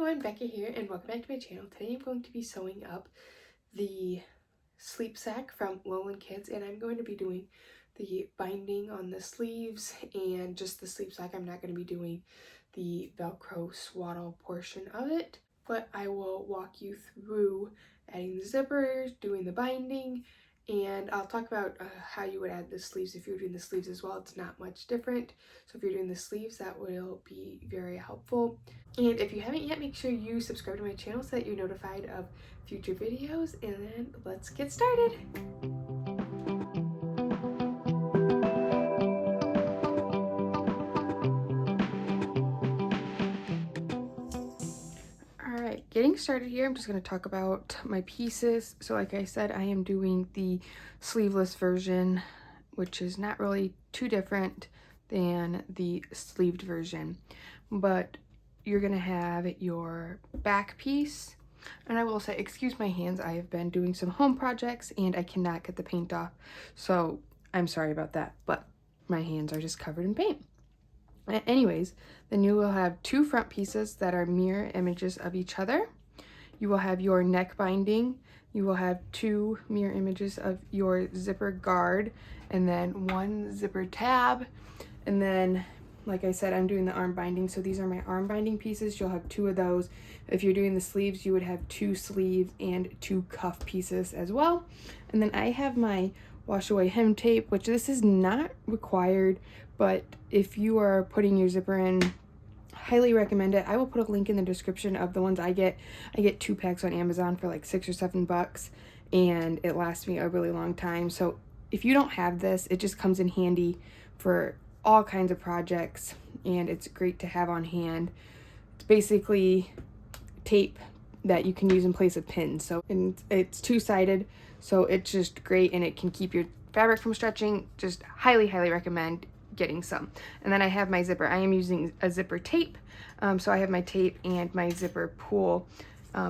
everyone, Becca here and welcome back to my channel. Today I'm going to be sewing up the sleep sack from Lowland Kids, and I'm going to be doing the binding on the sleeves and just the sleep sack. I'm not going to be doing the Velcro swaddle portion of it, but I will walk you through adding the zippers, doing the binding, and I'll talk about how you would add the sleeves if you're doing the sleeves as well. It's not much different, so if you're doing the sleeves, that will be very helpful. And if you haven't yet, make sure you subscribe to my channel so that you're notified of future videos, and then let's get started. Alright, getting started here, I'm just going to talk about my pieces. So like I said, I am doing the sleeveless version, which is not really too different than the sleeved version. But you're going to have your back piece. And I will say, excuse my hands, I have been doing some home projects and I cannot get the paint off. So I'm sorry about that, but my hands are just covered in paint. Anyways, then you will have two front pieces that are mirror images of each other. You will have your neck binding. You will have two mirror images of your zipper guard and then one zipper tab. And then, like I said, I'm doing the arm binding, so these are my arm binding pieces. You'll have two of those. If you're doing the sleeves, you would have two sleeves and two cuff pieces as well. And then I have my wash away hem tape, which this is not required, but if you are putting your zipper in, highly recommend it. I will put a link in the description of the ones I get. I get 2 packs on Amazon for like $6 or $7, and it lasts me a really long time. So if you don't have this, it just comes in handy for all kinds of projects, and it's great to have on hand. It's basically tape that you can use in place of pins. So, and it's two-sided, so it's just great, and it can keep your fabric from stretching. Just highly recommend getting some. And then I have my zipper. I am using a zipper tape, so I have my tape and my zipper pull.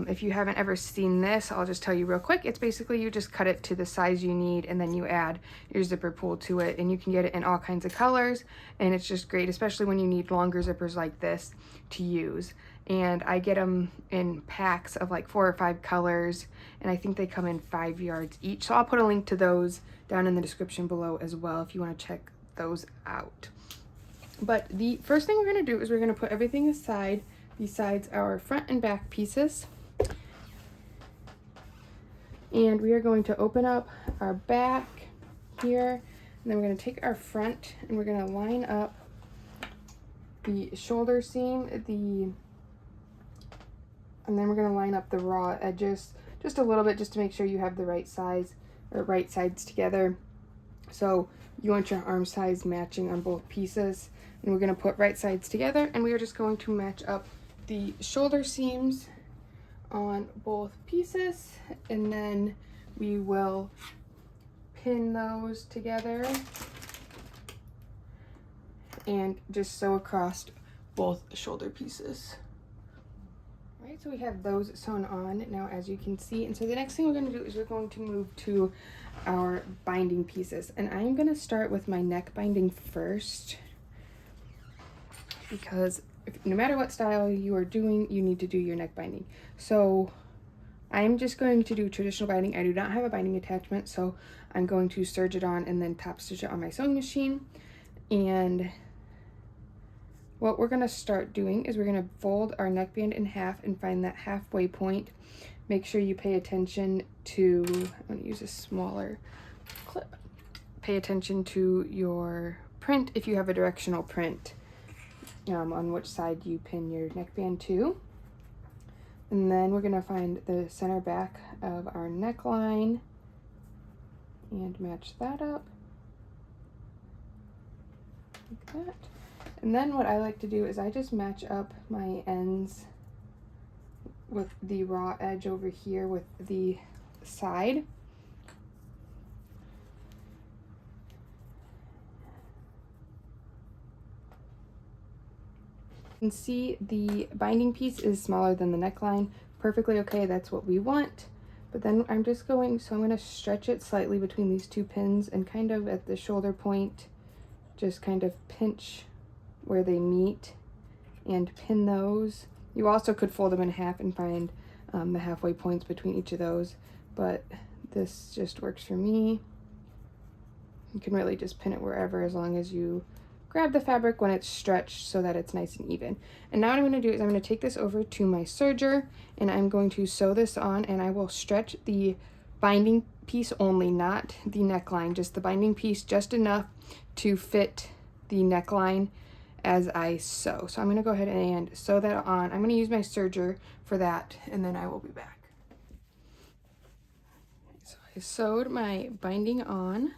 If you haven't ever seen this, I'll just tell you real quick. It's basically you just cut it to the size you need, and then you add your zipper pull to it, and you can get it in all kinds of colors, and it's just great, especially when you need longer zippers like this to use. And I get them in packs of like 4 or 5 colors, and I think they come in 5 yards each. So I'll put a link to those down in the description below as well if you want to check those out. But the first thing we're going to do is we're going to put everything aside besides our front and back pieces, and we are going to open up our back here, and then we're going to take our front and we're going to line up the shoulder seam, and then we're going to line up the raw edges just a little bit, just to make sure you have the right size or right sides together. So you want your arm size matching on both pieces, and we're going to put right sides together, and we are just going to match up the shoulder seams on both pieces, and then we will pin those together and just sew across both shoulder pieces. All right, so we have those sewn on now, as you can see. And so the next thing we're going to do is we're going to move to our binding pieces, and I'm going to start with my neck binding first, because no matter what style you are doing, you need to do your neck binding. So I'm just going to do traditional binding. I do not have a binding attachment, so I'm going to serge it on and then top stitch it on my sewing machine. And what we're going to start doing is we're going to fold our neckband in half and find that halfway point. Make sure you pay attention to, I'm going to use a smaller clip. Pay attention to your print if you have a directional print, on which side you pin your neckband to. And then we're going to find the center back of our neckline and match that up like that. And then what I like to do is I just match up my ends with the raw edge over here with the side. You can see the binding piece is smaller than the neckline. Perfectly okay, that's what we want. But then I'm just going, so I'm going to stretch it slightly between these two pins, and kind of at the shoulder point, just kind of pinch where they meet and pin those. You also could fold them in half and find the halfway points between each of those, but this just works for me. You can really just pin it wherever as long as you grab the fabric when it's stretched so that it's nice and even. And now what I'm going to do is I'm going to take this over to my serger and I'm going to sew this on, and I will stretch the binding piece only, not the neckline, just the binding piece, just enough to fit the neckline as I sew. So I'm going to go ahead and sew that on. I'm going to use my serger for that, and then I will be back. So I sewed my binding on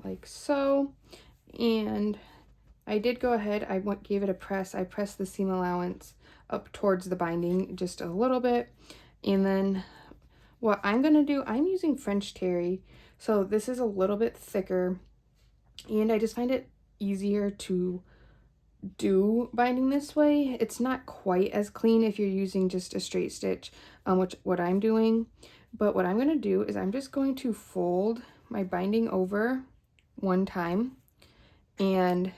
like so, and I did go ahead, gave it a press. I pressed the seam allowance up towards the binding just a little bit, and then what I'm going to do, I'm using French terry, so this is a little bit thicker, and I just find it easier to do binding this way. It's not quite as clean if you're using just a straight stitch, which what I'm doing. But what I'm going to do is I'm just going to fold my binding over one time and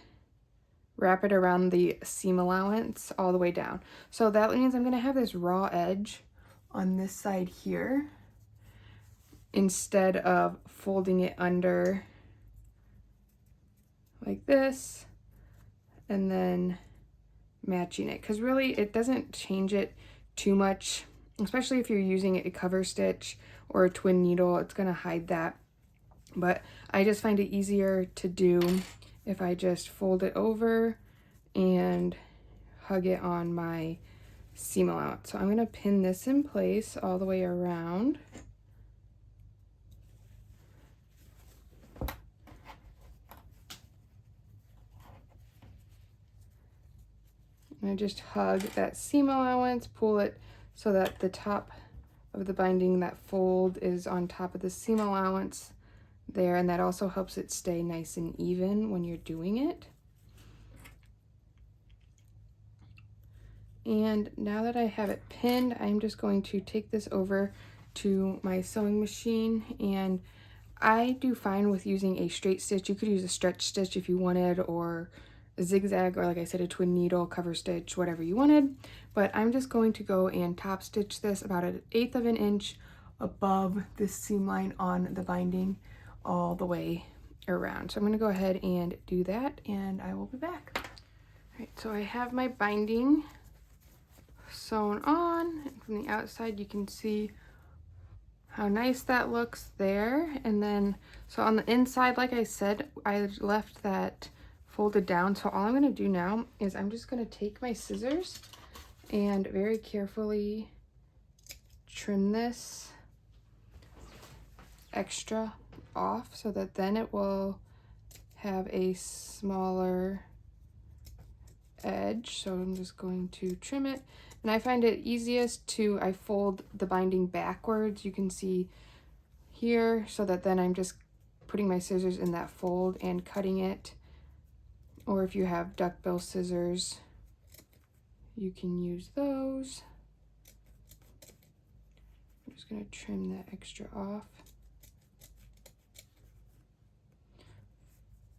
wrap it around the seam allowance all the way down. So that means I'm going to have this raw edge on this side here instead of folding it under like this and then matching it, because really it doesn't change it too much, especially if you're using a cover stitch or a twin needle. It's going to hide that, but I just find it easier to do if I just fold it over and hug it on my seam allowance. So I'm going to pin this in place all the way around. And I just hug that seam allowance, pull it so that the top of the binding, that fold, is on top of the seam allowance there, and that also helps it stay nice and even when you're doing it. And now that I have it pinned, I'm just going to take this over to my sewing machine, and I do fine with using a straight stitch. You could use a stretch stitch if you wanted, or a zigzag, or like I said, a twin needle, cover stitch, whatever you wanted. But I'm just going to go and top stitch this about 1/8 of an inch above this seam line on the binding all the way around. So I'm going to go ahead and do that, and I will be back. All right, so I have my binding sewn on. From the outside you can see how nice that looks there. And then so on the inside, like I said, I left that folded down. So all I'm going to do now is I'm just going to take my scissors and very carefully trim this extra off so that then it will have a smaller edge. So I'm just going to trim it, and I find it easiest to, I fold the binding backwards, you can see here, so that then I'm just putting my scissors in that fold and cutting it. Or if you have duckbill scissors, you can use those. I'm just going to trim that extra off.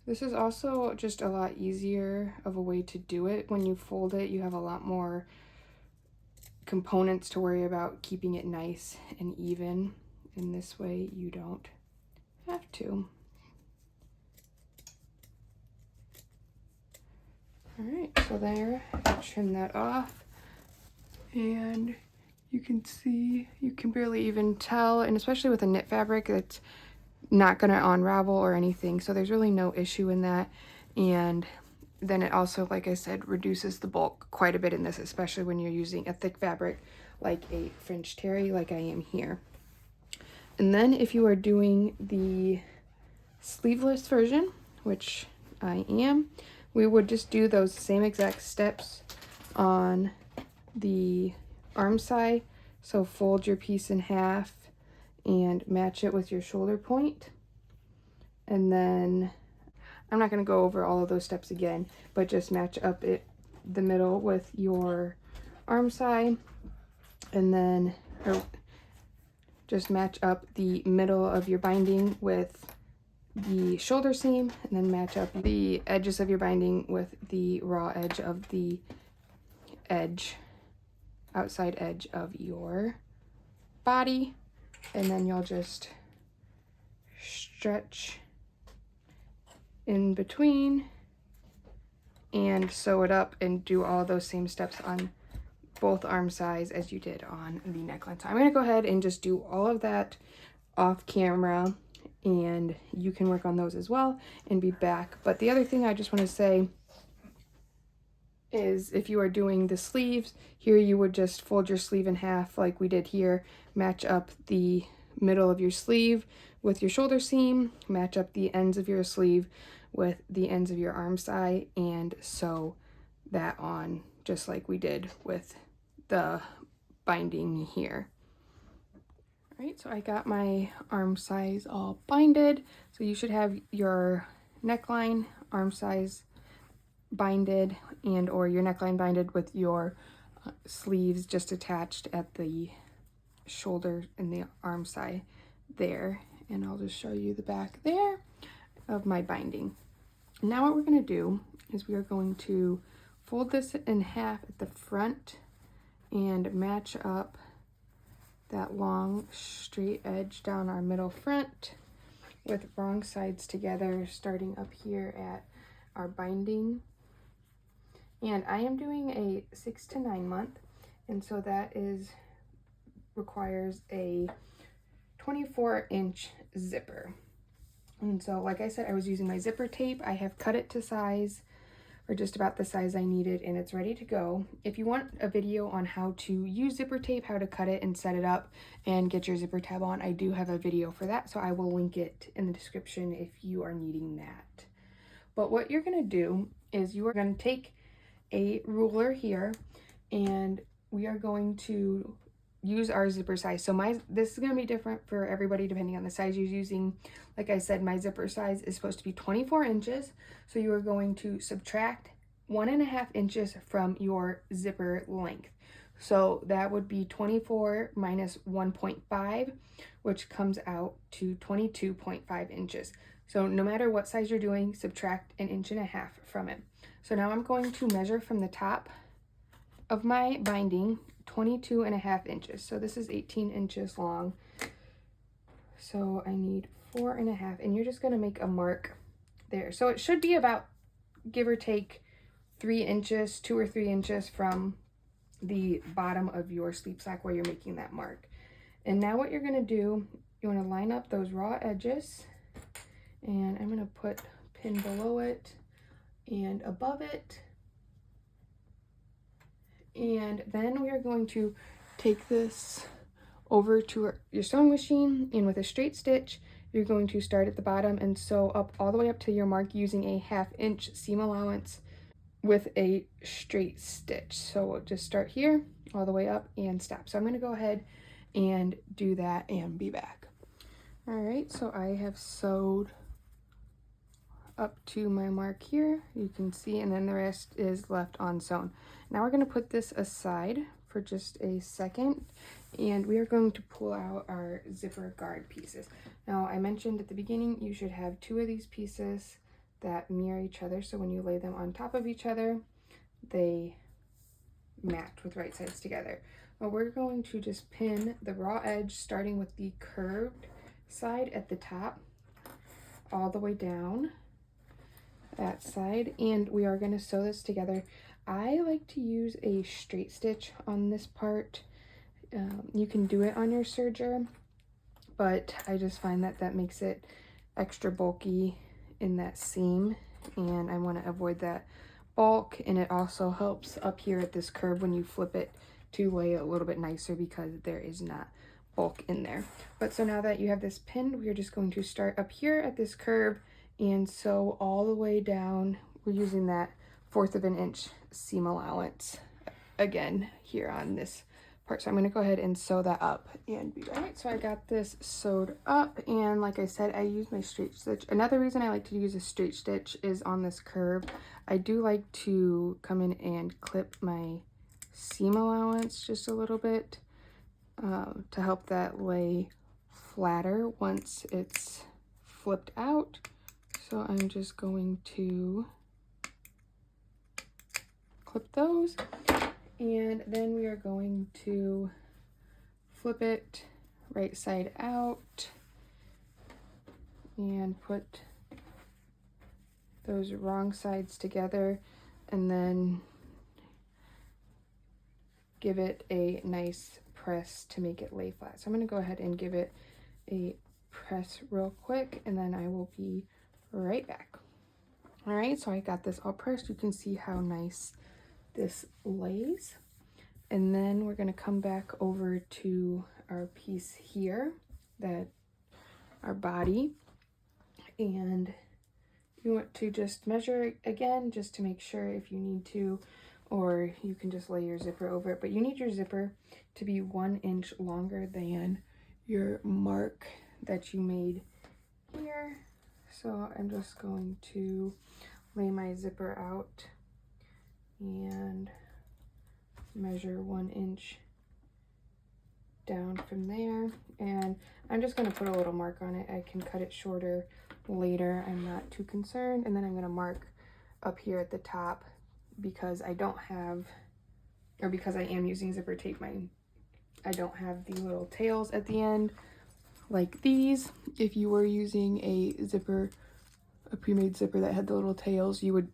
This is also just a lot easier of a way to do it. When you fold it, you have a lot more components to worry about keeping it nice and even. In this way, you don't have to. All right, so there, I trim that off, and you can see, you can barely even tell, and especially with a knit fabric, it's not going to unravel or anything, so there's really no issue in that. And then it also, like I said, reduces the bulk quite a bit in this, especially when you're using a thick fabric like a French terry like I am here. And then if you are doing the sleeveless version, which I am, we would just do those same exact steps on the arm side. So fold your piece in half and match it with your shoulder point. And then I'm not going to go over all of those steps again, but just match up the middle with your arm side, and then just match up the middle of your binding with the shoulder seam, and then match up the edges of your binding with the raw edge of the edge, outside edge of your body, and then you'll just stretch in between and sew it up and do all those same steps on both arm sides as you did on the neckline. So I'm going to go ahead and just do all of that off camera, and you can work on those as well and be back. But the other thing I just want to say is if you are doing the sleeves, here you would just fold your sleeve in half like we did here, match up the middle of your sleeve with your shoulder seam, match up the ends of your sleeve with the ends of your arm side, and sew that on just like we did with the binding here. All right, so I got my arm size all binded, so you should have your neckline arm size binded and or your neckline binded with your sleeves just attached at the shoulder and the arm side there. And I'll just show you the back there of my binding. Now what we're going to do is we are going to fold this in half at the front and match up that long straight edge down our middle front with wrong sides together, starting up here at our binding. And I am doing a 6 to 9 month, and so that requires a 24-inch zipper. And so like I said, I was using my zipper tape. I have cut it to size, or just about the size I needed, and it's ready to go. If you want a video on how to use zipper tape, how to cut it and set it up and get your zipper tab on, I do have a video for that, so I will link it in the description if you are needing that. But what you're going to do is you are going to take a ruler here, and we are going to use our zipper size. So this is going to be different for everybody depending on the size you're using. Like I said, my zipper size is supposed to be 24 inches. So you are going to subtract 1.5 inches from your zipper length. So that would be 24 minus 1.5, which comes out to 22.5 inches. So no matter what size you're doing, subtract 1.5 inches from it. So now I'm going to measure from the top of my binding 22.5 inches. So this is 18 inches long. So I need 4.5, and you're just going to make a mark there. So it should be about, give or take, 3 inches, 2 or 3 inches from the bottom of your sleep sack where you're making that mark. And now what you're going to do, you want to line up those raw edges, and I'm going to put a pin below it and above it. And then we are going to take this over to your sewing machine, and with a straight stitch, you're going to start at the bottom and sew up all the way up to your mark using a 1/2 inch seam allowance with a straight stitch. So we'll just start here all the way up and stop. So I'm going to go ahead and do that and be back. All right, so I have sewed up to my mark here, you can see, and then the rest is left unsewn. Now we're going to put this aside for just a second, and we are going to pull out our zipper guard pieces. Now I mentioned at the beginning you should have 2 of these pieces that mirror each other, so when you lay them on top of each other they match with right sides together. Well, we're going to just pin the raw edge starting with the curved side at the top all the way down that side, and we are going to sew this together. I like to use a straight stitch on this part. You can do it on your serger, but I just find that that makes it extra bulky in that seam, and I want to avoid that bulk. And it also helps up here at this curve when you flip it to lay a little bit nicer because there is not bulk in there. But so now that you have this pinned, we are just going to start up here at this curve and sew all the way down. We're using that 1/4 of an inch seam allowance again here on this part. So I'm going to go ahead and sew that up and be right. All right, so I got this sewed up, and like I said, I use my straight stitch. Another reason I like to use a straight stitch is on this curve. I do like to come in and clip my seam allowance just a little bit to help that lay flatter once it's flipped out. So I'm just going to clip those, And then we are going to flip it right side out and put those wrong sides together, and then give it a nice press to make it lay flat. So I'm going to go ahead and give it a press real quick, and then I will be right back. All right, so I got this all pressed. You can see how nice this lays. And then we're going to come back over to our piece here, that our body, and you want to just measure it again just to make sure if you need to, or you can just lay your zipper over it, but you need your zipper to be 1 inch longer than your mark that you made here. So I'm just going to lay my zipper out and measure 1 inch down from there, and I'm just going to put a little mark on it. I can cut it shorter later, I'm not too concerned. And then I'm going to mark up here at the top because I don't have, or because I am using zipper tape, I don't have the little tails at the end like these. If you were using a zipper, a pre-made zipper that had the little tails, you would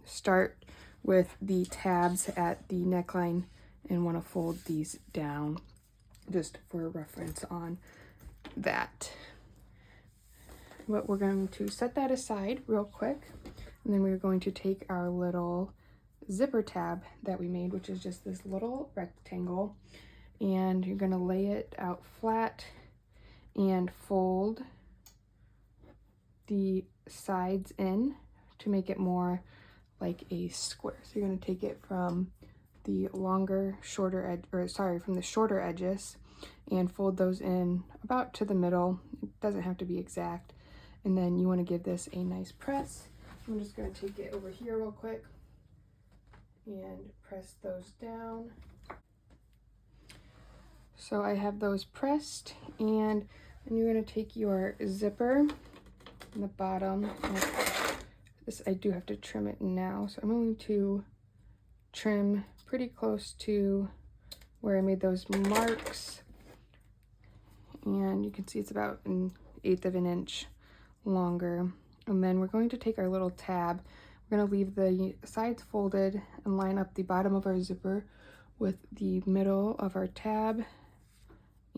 start with the tabs at the neckline and want to fold these down, just for reference on that. But we're going to set that aside real quick, and then we're going to take our little zipper tab that we made, which is just this little rectangle, and you're going to lay it out flat and fold the sides in to make it more like a square. So you're going to take it from the shorter edge, or sorry, from the shorter edges, and fold those in about to the middle. It doesn't have to be exact. And then you want to give this a nice press. I'm just going to take it over here real quick and press those down. So I have those pressed, and then you're going to take your zipper in the bottom. This, I do have to trim it now, so I'm going to trim pretty close to where I made those marks, and you can see it's about 1/8 of an inch longer. And then we're going to take our little tab, we're going to leave the sides folded and line up the bottom of our zipper with the middle of our tab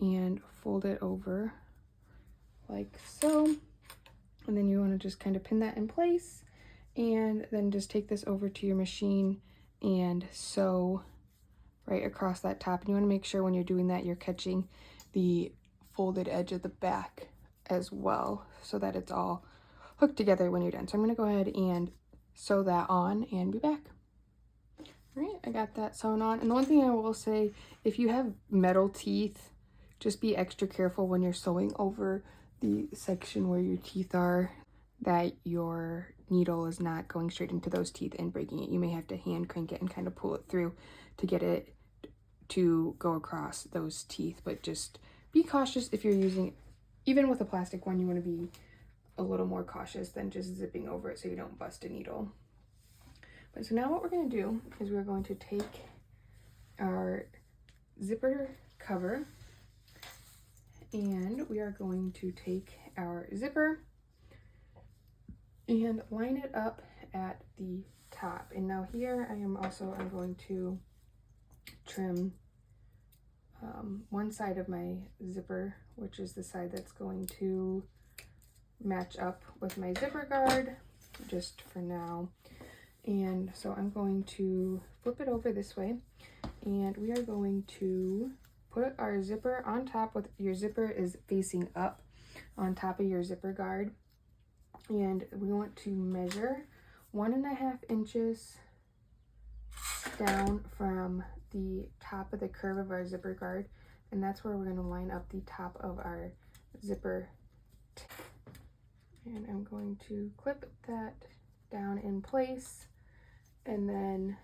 and fold it over like so. And then you want to just kind of pin that in place, and then just take this over to your machine and sew right across that top. And you want to make sure when you're doing that you're catching the folded edge of the back as well, so that it's all hooked together when you're done. So I'm going to go ahead and sew that on and be back. All right, I got that sewn on. And the one thing I will say, if you have metal teeth, just be extra careful when you're sewing over the section where your teeth are, that your needle is not going straight into those teeth and breaking it. You may have to hand crank it and kind of pull it through to get it to go across those teeth. But just be cautious if you're using, even with a plastic one, you want to be a little more cautious than just zipping over it so you don't bust a needle. But so now what we're going to do is we're going to take our zipper cover, and we are going to take our zipper and line it up at the top. And now here I'm going to trim one side of my zipper, which is the side that's going to match up with my zipper guard, just for now. And so I'm going to flip it over this way, and we are going to put our zipper on top. With your zipper is facing up on top of your zipper guard, and we want to measure 1.5 inches down from the top of the curve of our zipper guard, and that's where we're going to line up the top of our zipper. And I'm going to clip that down in place, and then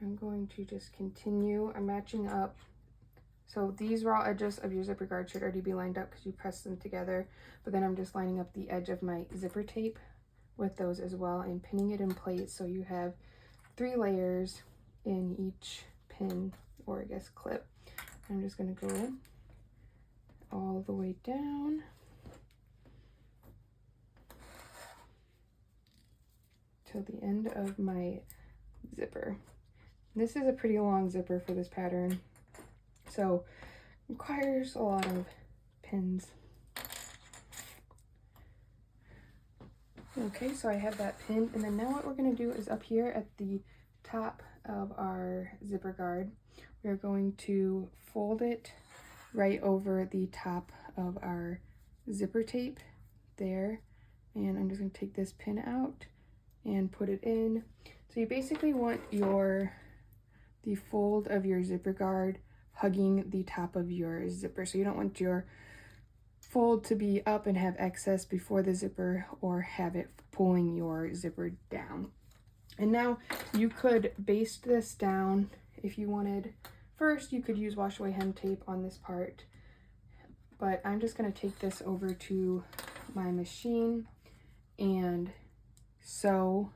I'm going to just continue. I'm matching up. So these raw edges of your zipper guard should already be lined up because you pressed them together, but then I'm just lining up the edge of my zipper tape with those as well and pinning it in place, so you have 3 layers in each pin, or I guess clip. I'm just going to go all the way down till the end of my zipper. This is a pretty long zipper for this pattern, so it requires a lot of pins. Okay, so I have that pin, and then now what we're going to do is up here at the top of our zipper guard, we're going to fold it right over the top of our zipper tape there, and I'm just going to take this pin out and put it in. So you basically want the fold of your zipper guard hugging the top of your zipper, so you don't want your fold to be up and have excess before the zipper, or have it pulling your zipper down. And now you could baste this down if you wanted. First, you could use wash away hem tape on this part, but I'm just going to take this over to my machine and sew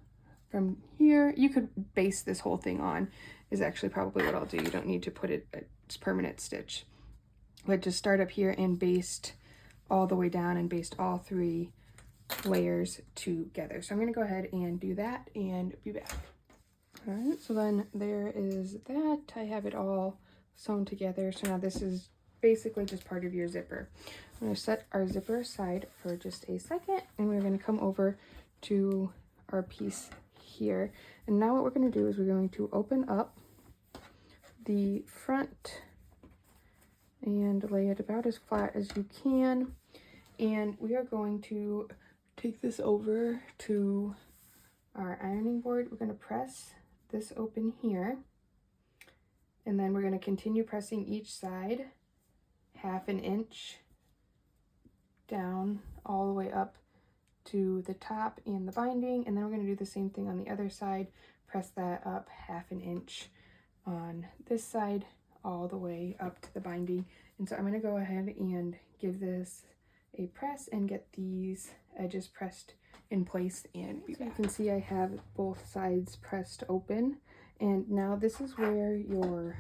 from here. You could baste this whole thing on, is actually probably what I'll do. You don't need to put it as permanent stitch, but just start up here and baste all the way down and baste all 3 layers together. So I'm going to go ahead and do that and be back. All right, so then there is that. I have it all sewn together. So now this is basically just part of your zipper. I'm going to set our zipper aside for just a second, and we're going to come over to our piece here. And now what we're going to do is we're going to open up the front and lay it about as flat as you can. And we are going to take this over to our ironing board. We're going to press this open here, and then we're going to continue pressing each side 1/2 inch down all the way up to the top and the binding, and then we're going to do the same thing on the other side. Press that up 1/2 inch on this side all the way up to the binding. And so I'm going to go ahead and give this a press and get these edges pressed in place, and be back. So you can see I have both sides pressed open, and now this is where your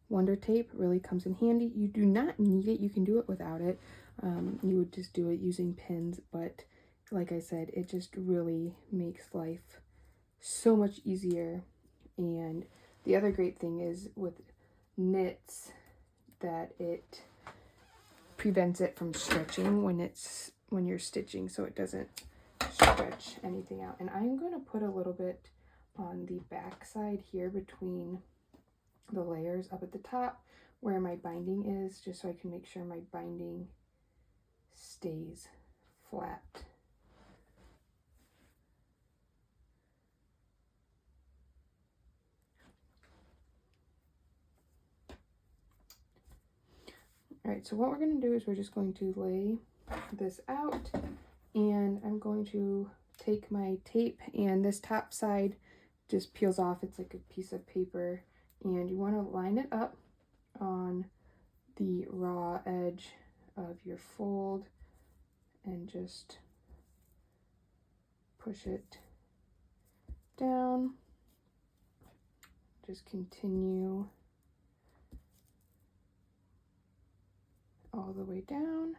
Wonder Tape really comes in handy. You do not need it, you can do it without it. You would just do it using pins, but like I said, it just really makes life so much easier. And the other great thing is with knits that it prevents it from stretching when you're stitching, so it doesn't stretch anything out. And I'm going to put a little bit on the back side here between the layers up at the top where my binding is, just so I can make sure my binding stays flat. All right, so what we're going to do is we're just going to lay this out, and I'm going to take my tape, and this top side just peels off. It's like a piece of paper, and you want to line it up on the raw edge of your fold and just push it down. Just continue all the way down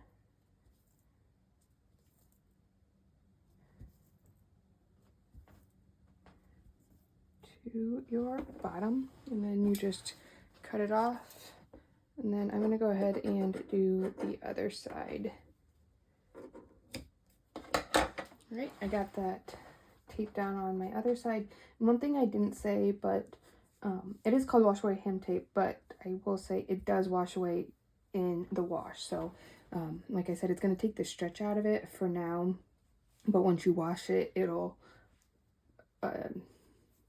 to your bottom, and then you just cut it off. And then I'm going to go ahead and do the other side. All right, I got that tape down on my other side. And one thing I didn't say, but it is called wash away hem tape, but I will say it does wash away in the wash. So like I said, it's going to take the stretch out of it for now, but once you wash it, it'll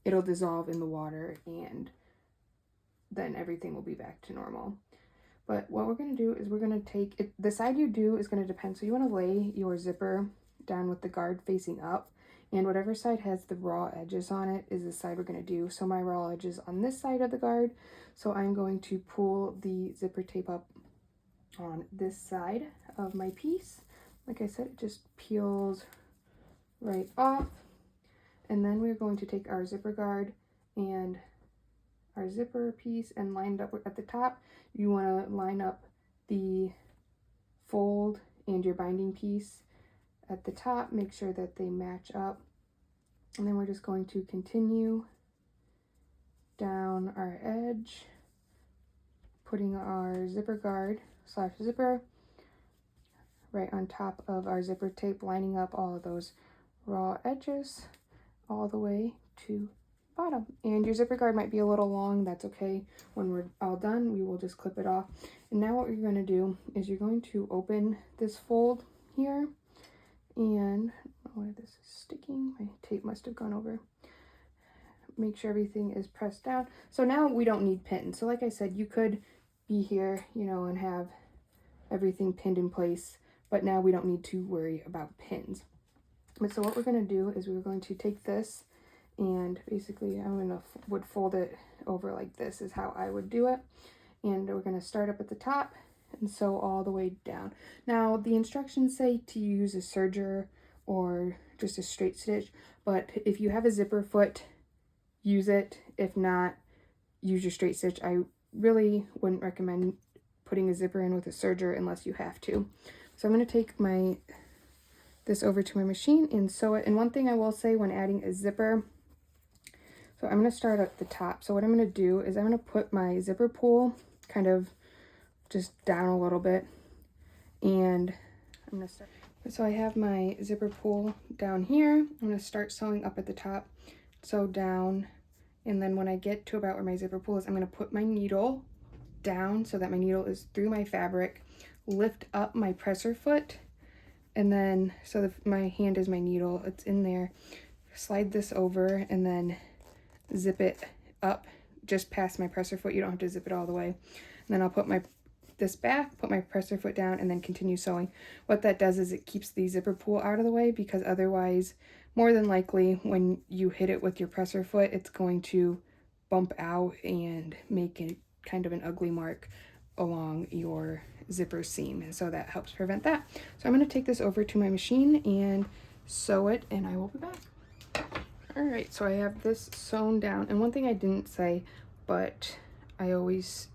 dissolve in the water, and then everything will be back to normal. But what we're going to do is we're going to take it, the side you do is going to depend. So you want to lay your zipper down with the guard facing up, and whatever side has the raw edges on it is the side we're going to do. So my raw edge is on this side of the guard, so I'm going to pull the zipper tape up on this side of my piece. Like I said, it just peels right off. And then we're going to take our zipper guard and our zipper piece and lined up at the top, you want to line up the fold and your binding piece at the top. Make sure that they match up. And then we're just going to continue down our edge, putting our zipper guard / zipper right on top of our zipper tape, lining up all of those raw edges all the way to bottom. And your zipper guard might be a little long, that's okay. When we're all done, we will just clip it off. And now what you're going to do is you're going to open this fold here, and oh, this is sticking, my tape must have gone over. Make sure everything is pressed down. So now we don't need pins. So like I said, you could be here, you know, and have everything pinned in place, but now we don't need to worry about pins. But so what we're going to do is we're going to take this, and basically would fold it over like this is how I would do it. And we're going to start up at the top and sew all the way down. Now the instructions say to use a serger or just a straight stitch, but if you have a zipper foot, use it. If not, use your straight stitch. I really wouldn't recommend putting a zipper in with a serger unless you have to. So I'm going to take this over to my machine and sew it. And one thing I will say when adding a zipper, so I'm going to start at the top. So what I'm going to do is I'm going to put my zipper pull kind of just down a little bit, and I'm going to start. So I have my zipper pull down here. I'm going to start sewing up at the top, sew down, and then when I get to about where my zipper pull is, I'm going to put my needle down so that my needle is through my fabric, lift up my presser foot, and then so my hand is my needle, it's in there, slide this over and then zip it up just past my presser foot. You don't have to zip it all the way. And then I'll put this back, put my presser foot down, and then continue sewing. What that does is it keeps the zipper pull out of the way, because otherwise, more than likely, when you hit it with your presser foot, it's going to bump out and make it kind of an ugly mark along your zipper seam, and so that helps prevent that. So I'm going to take this over to my machine and sew it, and I will be back. All right, so I have this sewn down, and one thing I didn't say, but I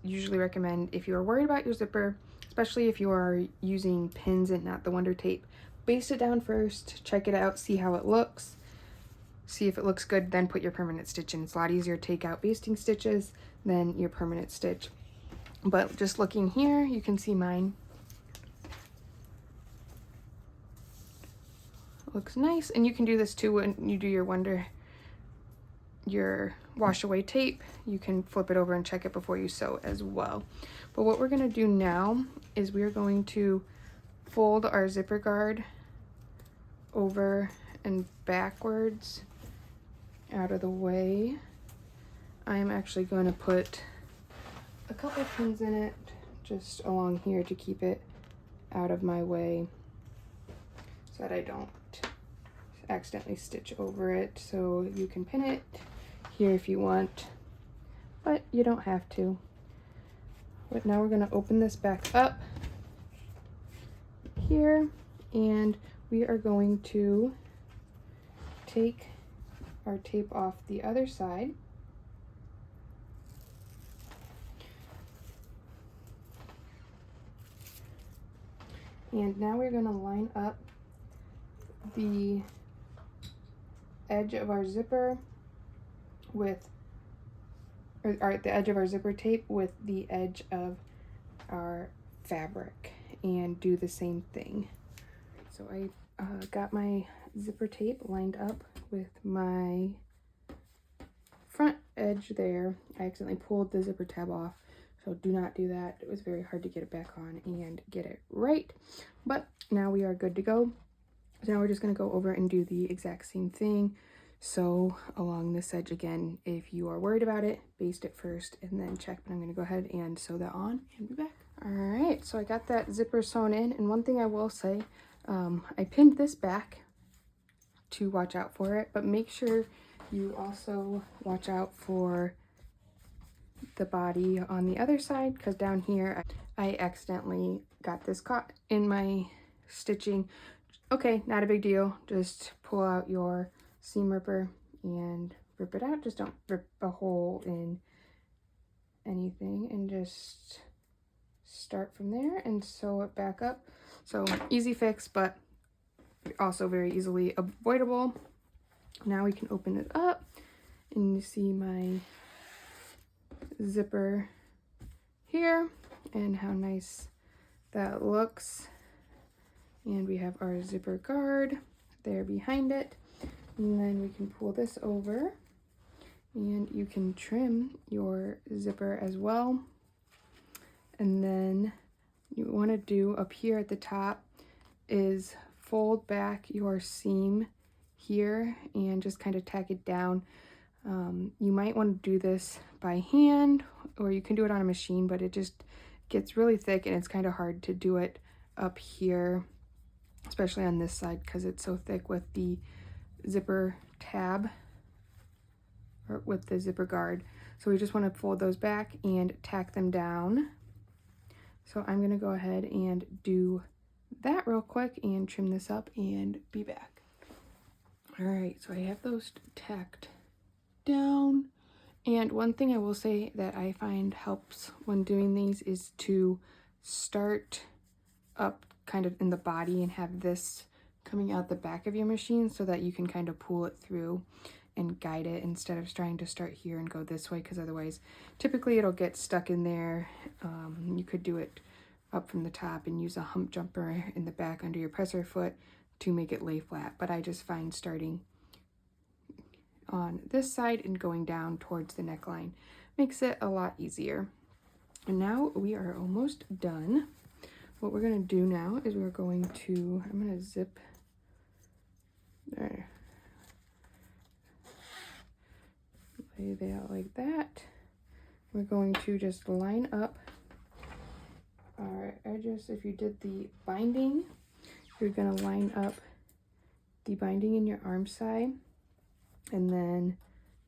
usually recommend, if you are worried about your zipper, especially if you are using pins and not the Wonder Tape, baste it down first, check it out, see how it looks, see if it looks good, then put your permanent stitch in. It's a lot easier to take out basting stitches than your permanent stitch. But just looking here, you can see mine looks nice. And you can do this too when you do your wash away tape. You can flip it over and check it before you sew as well. But what we're going to do now is we're going to fold our zipper guard over and backwards out of the way. I'm actually going to put a couple pins in it just along here to keep it out of my way so that I don't accidentally stitch over it. So you can pin it here if you want, but you don't have to. But now we're going to open this back up here, and we are going to take our tape off the other side. And now we're going to line up the edge of our zipper with, or the edge of our zipper tape with the edge of our fabric, and do the same thing. So I got my zipper tape lined up with my front edge there. I accidentally pulled the zipper tab off, so do not do that. It was very hard to get it back on and get it right, but now we are good to go. So now we're just going to go over and do the exact same thing. Sew along this edge again. If you are worried about it, baste it first and then check, but I'm going to go ahead and sew that on and be back. All right, so I got that zipper sewn in, and one thing I will say, I pinned this back to watch out for it, but make sure you also watch out for the body on the other side, because down here I accidentally got this caught in my stitching. Okay, not a big deal. Just pull out your seam ripper and rip it out. Just don't rip a hole in anything and just start from there and sew it back up. So easy fix, but also very easily avoidable. Now we can open it up and you see my zipper here and how nice that looks. And we have our zipper guard there behind it. And then we can pull this over and you can trim your zipper as well. And then you want to do up here at the top is fold back your seam here and just kind of tack it down. You might want to do this by hand, or you can do it on a machine, but it just gets really thick and it's kind of hard to do it up here, especially on this side because it's so thick with the zipper tab or with the zipper guard. So we just want to fold those back and tack them down. So I'm going to go ahead and do that real quick and trim this up and be back. All right, so I have those tacked down. And one thing I will say that I find helps when doing these is to start up kind of in the body and have this coming out the back of your machine so that you can kind of pull it through and guide it instead of trying to start here and go this way, because otherwise typically it'll get stuck in there. You could do it up from the top and use a hump jumper in the back under your presser foot to make it lay flat, but I just find starting on this side and going down towards the neckline makes it a lot easier. And now we are almost done. What we're going to do now is I'm going to zip there, lay that out like that. We're going to just line up our edges. If you did the binding, you're going to line up the binding in your arm side and then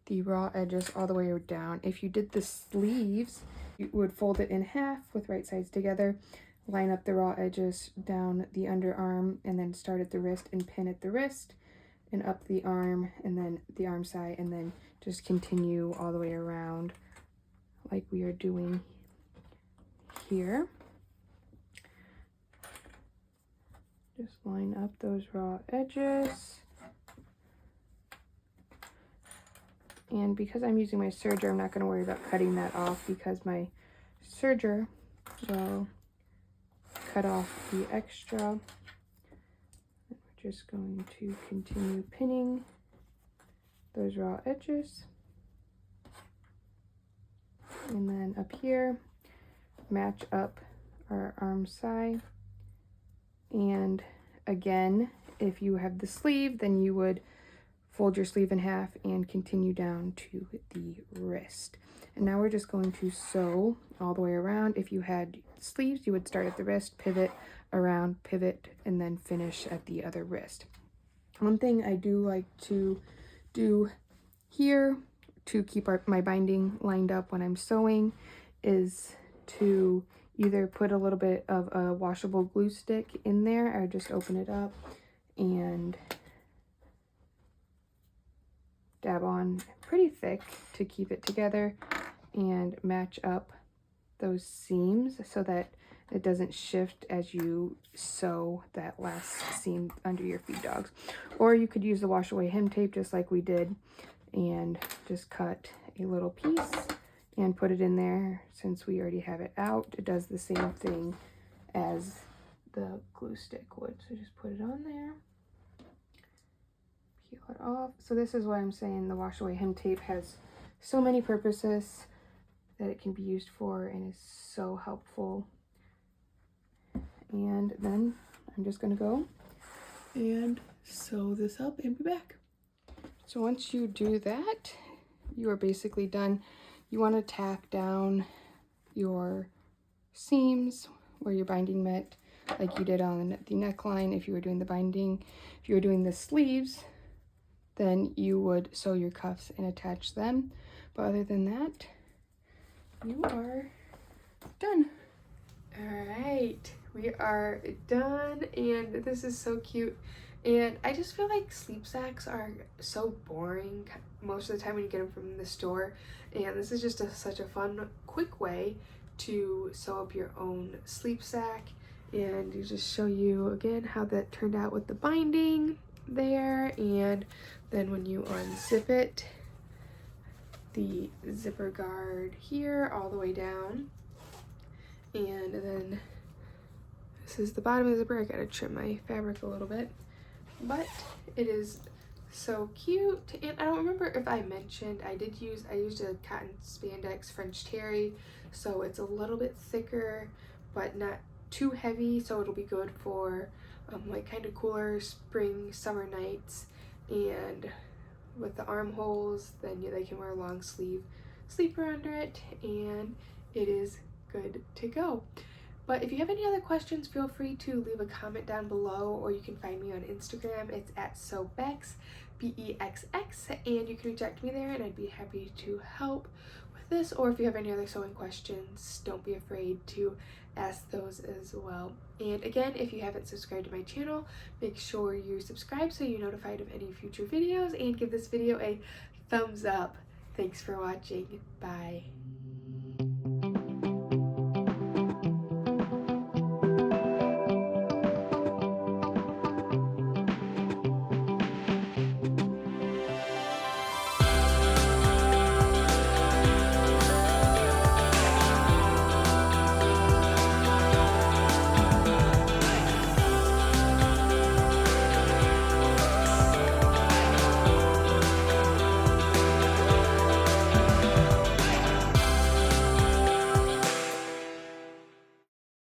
the raw edges all the way down. If you did the sleeves, you would fold it in half with right sides together, line up the raw edges down the underarm, and then start at the wrist and pin at the wrist and up the arm and then the arm side, and then just continue all the way around like we are doing here. Just line up those raw edges. And because I'm using my serger, I'm not going to worry about cutting that off because my serger will cut off the extra. We're just going to continue pinning those raw edges. And then up here, match up our arm side. And again, if you have the sleeve, then you would fold your sleeve in half and continue down to the wrist. And now we're just going to sew all the way around. If you had sleeves, you would start at the wrist, pivot around, pivot, and then finish at the other wrist. One thing I do like to do here to keep my binding lined up when I'm sewing is to either put a little bit of a washable glue stick in there or just open it up and dab on pretty thick to keep it together and match up those seams so that it doesn't shift as you sew that last seam under your feed dogs. Or you could use the wash away hem tape just like we did and just cut a little piece and put it in there. Since we already have it out, it does the same thing as the glue stick would. So just put it on there, peel it off. So this is why I'm saying the wash away hem tape has so many purposes that it can be used for and is so helpful. And then I'm just gonna go and sew this up and be back. So once you do that, you are basically done. You want to tack down your seams where your binding met, like you did on the neckline if you were doing the binding. If you were doing the sleeves, then you would sew your cuffs and attach them. But other than that, you are done. All right, we are done, and this is so cute And I just feel like sleep sacks are so boring most of the time when you get them from the store. And this is just such a fun, quick way to sew up your own sleep sack. And you just show you again how that turned out with the binding there. And then when you unzip it, the zipper guard here all the way down. And then this is the bottom of the zipper. I gotta trim my fabric a little bit. But it is so cute. And I don't remember if I mentioned, I used a cotton spandex French terry, so it's a little bit thicker but not too heavy, so it'll be good for like kind of cooler spring summer nights. And with the armholes, then they can wear a long sleeve sleeper under it, and it is good to go. But if you have any other questions, feel free to leave a comment down below, or you can find me on Instagram. It's at SewBex, BEXX, and you can reach out to me there, and I'd be happy to help with this. Or if you have any other sewing questions, don't be afraid to ask those as well. And again, if you haven't subscribed to my channel, make sure you subscribe so you're notified of any future videos, and give this video a thumbs up. Thanks for watching. Bye.